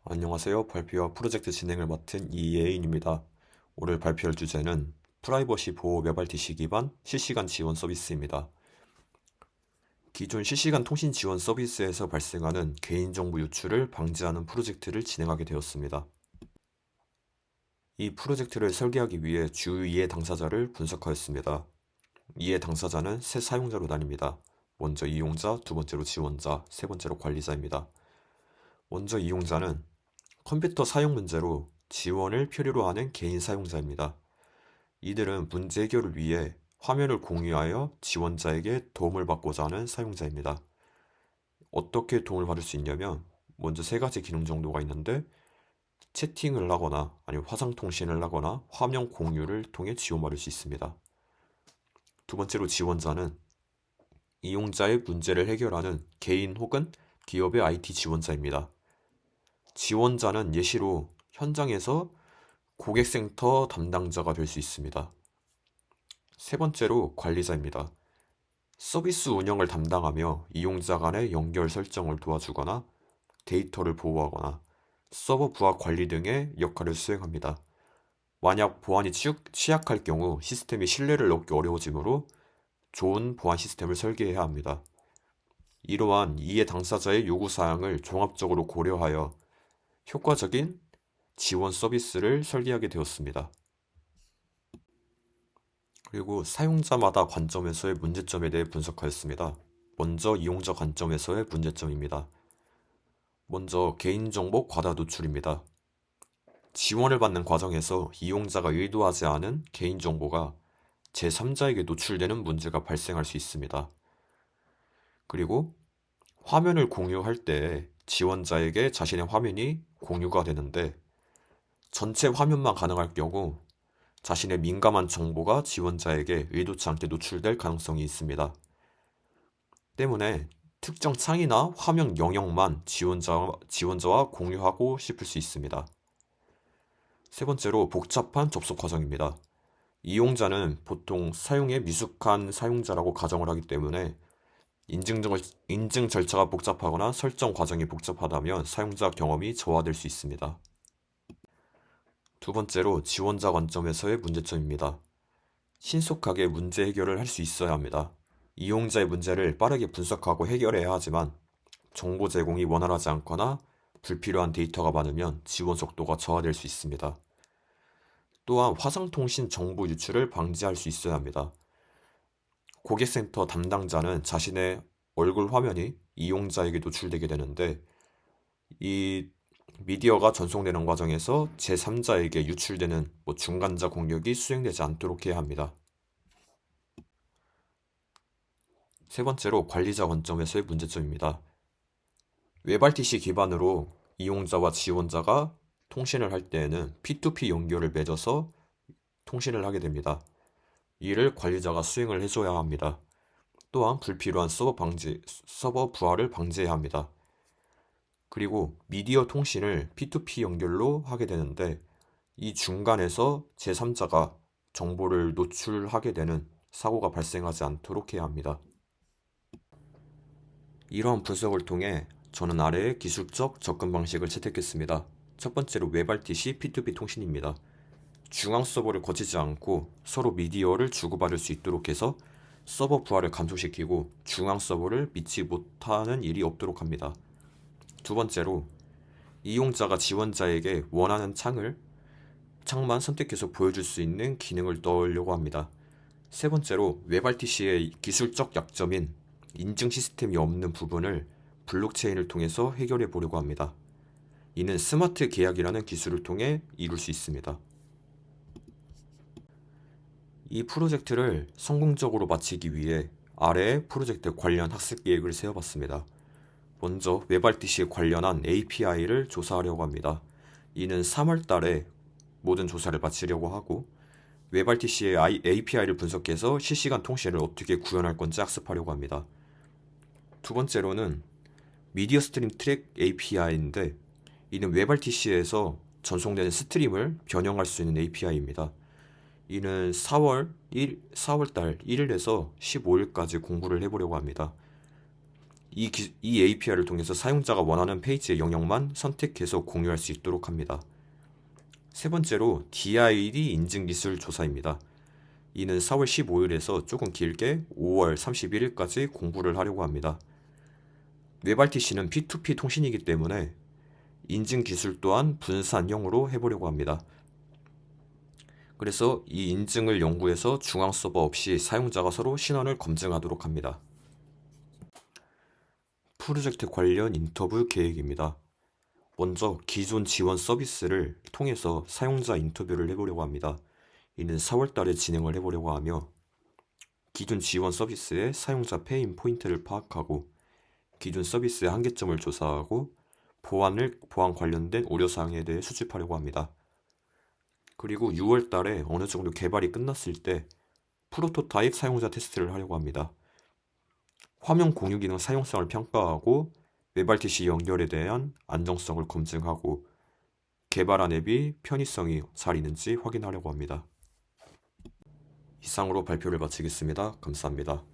안녕하세요. 발표와 프로젝트 진행을 맡은 이예인입니다. 오늘 발표할 주제는 프라이버시 보호 웹RTC 기반 실시간 지원 서비스입니다. 기존 실시간 통신 지원 서비스에서 발생하는 개인정보 유출을 방지하는 프로젝트를 진행하게 되었습니다. 이 프로젝트를 설계하기 위해 주 2의 당사자를 분석하였습니다. 이의 당사자는 세 사용자로 나뉩니다. 먼저 이용자, 두 번째로 지원자, 세 번째로 관리자입니다. 먼저 이용자는 컴퓨터 사용 문제로 지원을 필요로 하는 개인 사용자입니다. 이들은 문제 해결을 위해 화면을 공유하여 지원자에게 도움을 받고자 하는 사용자입니다. 어떻게 도움을 받을 수 있냐면 먼저 세 가지 기능 정도가 있는데 채팅을 하거나 아니면 화상통신을 하거나 화면 공유를 통해 지원받을 수 있습니다. 두 번째로 지원자는 이용자의 문제를 해결하는 개인 혹은 기업의 IT 지원자입니다. 지원자는 예시로 현장에서 고객센터 담당자가 될 수 있습니다. 세 번째로 관리자입니다. 서비스 운영을 담당하며 이용자 간의 연결 설정을 도와주거나 데이터를 보호하거나 서버 부하 관리 등의 역할을 수행합니다. 만약 보안이 취약할 경우 시스템이 신뢰를 얻기 어려워지므로 좋은 보안 시스템을 설계해야 합니다. 이러한 이해 당사자의 요구사항을 종합적으로 고려하여 효과적인 지원 서비스를 설계하게 되었습니다. 그리고 사용자마다 관점에서의 문제점에 대해 분석하였습니다. 먼저 이용자 관점에서의 문제점입니다. 먼저 개인정보 과다 노출입니다. 지원을 받는 과정에서 이용자가 의도하지 않은 개인정보가 제3자에게 노출되는 문제가 발생할 수 있습니다. 그리고 화면을 공유할 때 지원자에게 자신의 화면이 공유가 되는데 전체 화면만 가능할 경우 자신의 민감한 정보가 지원자에게 의도치 않게 노출될 가능성이 있습니다. 때문에 특정 창이나 화면 영역만 지원자와 공유하고 싶을 수 있습니다. 세 번째로 복잡한 접속 과정입니다. 이용자는 보통 사용에 미숙한 사용자라고 가정을 하기 때문에 인증 절차가 복잡하거나 설정 과정이 복잡하다면 사용자 경험이 저하될 수 있습니다. 두 번째로 지원자 관점에서의 문제점입니다. 신속하게 문제 해결을 할 수 있어야 합니다. 이용자의 문제를 빠르게 분석하고 해결해야 하지만 정보 제공이 원활하지 않거나 불필요한 데이터가 많으면 지원 속도가 저하될 수 있습니다. 또한 화상통신 정보 유출을 방지할 수 있어야 합니다. 고객센터 담당자는 자신의 얼굴 화면이 이용자에게 노출되게 되는데 이 미디어가 전송되는 과정에서 제3자에게 유출되는 중간자 공격이 수행되지 않도록 해야 합니다. 세 번째로 관리자 관점에서의 문제점입니다. 웹RTC 기반으로 이용자와 지원자가 통신을 할 때에는 P2P 연결을 맺어서 통신을 하게 됩니다. 이를 관리자가 수행을 해줘야 합니다. 또한 불필요한 서버 부하를 방지해야 합니다. 그리고 미디어 통신을 P2P 연결로 하게 되는데 이 중간에서 제3자가 정보를 노출하게 되는 사고가 발생하지 않도록 해야 합니다. 이러한 분석을 통해 저는 아래의 기술적 접근 방식을 채택했습니다. 첫 번째로 웹RTC P2P 통신입니다. 중앙 서버를 거치지 않고 서로 미디어를 주고받을 수 있도록 해서 서버 부하를 감소시키고 중앙 서버를 믿지 못하는 일이 없도록 합니다. 두 번째로 이용자가 지원자에게 원하는 창만 선택해서 보여줄 수 있는 기능을 넣으려고 합니다. 세 번째로 웹RTC의 기술적 약점인 인증 시스템이 없는 부분을 블록체인을 통해서 해결해 보려고 합니다. 이는 스마트 계약이라는 기술을 통해 이룰 수 있습니다. 이 프로젝트를 성공적으로 마치기 위해 아래의 프로젝트 관련 학습 계획을 세워봤습니다. 먼저 웹RTC에 관련한 API를 조사하려고 합니다. 이는 3월 달에 모든 조사를 마치려고 하고 웹RTC의 API를 분석해서 실시간 통신을 어떻게 구현할 건지 학습하려고 합니다. 두 번째로는 미디어 스트림 트랙 API인데 이는 웹RTC에서 전송되는 스트림을 변형할 수 있는 API입니다. 이는 4월달 1일에서 15일까지 공부를 해보려고 합니다. 이 API를 통해서 사용자가 원하는 페이지의 영역만 선택해서 공유할 수 있도록 합니다. 세 번째로 DID 인증 기술 조사입니다. 이는 4월 15일에서 조금 길게 5월 31일까지 공부를 하려고 합니다. 웹RTC는 P2P 통신이기 때문에 인증 기술 또한 분산형으로 해보려고 합니다. 그래서 이 인증을 연구해서 중앙 서버 없이 사용자가 서로 신원을 검증하도록 합니다. 프로젝트 관련 인터뷰 계획입니다. 먼저 기존 지원 서비스를 통해서 사용자 인터뷰를 해보려고 합니다. 이는 4월 달에 진행을 해보려고 하며 기존 지원 서비스의 사용자 페인 포인트를 파악하고 기존 서비스의 한계점을 조사하고 보안 관련된 우려사항에 대해 수집하려고 합니다. 그리고 6월 달에 어느 정도 개발이 끝났을 때 프로토타입 사용자 테스트를 하려고 합니다. 화면 공유 기능 사용성을 평가하고 웹RTC 연결에 대한 안정성을 검증하고 개발한 앱이 편의성이 잘 있는지 확인하려고 합니다. 이상으로 발표를 마치겠습니다. 감사합니다.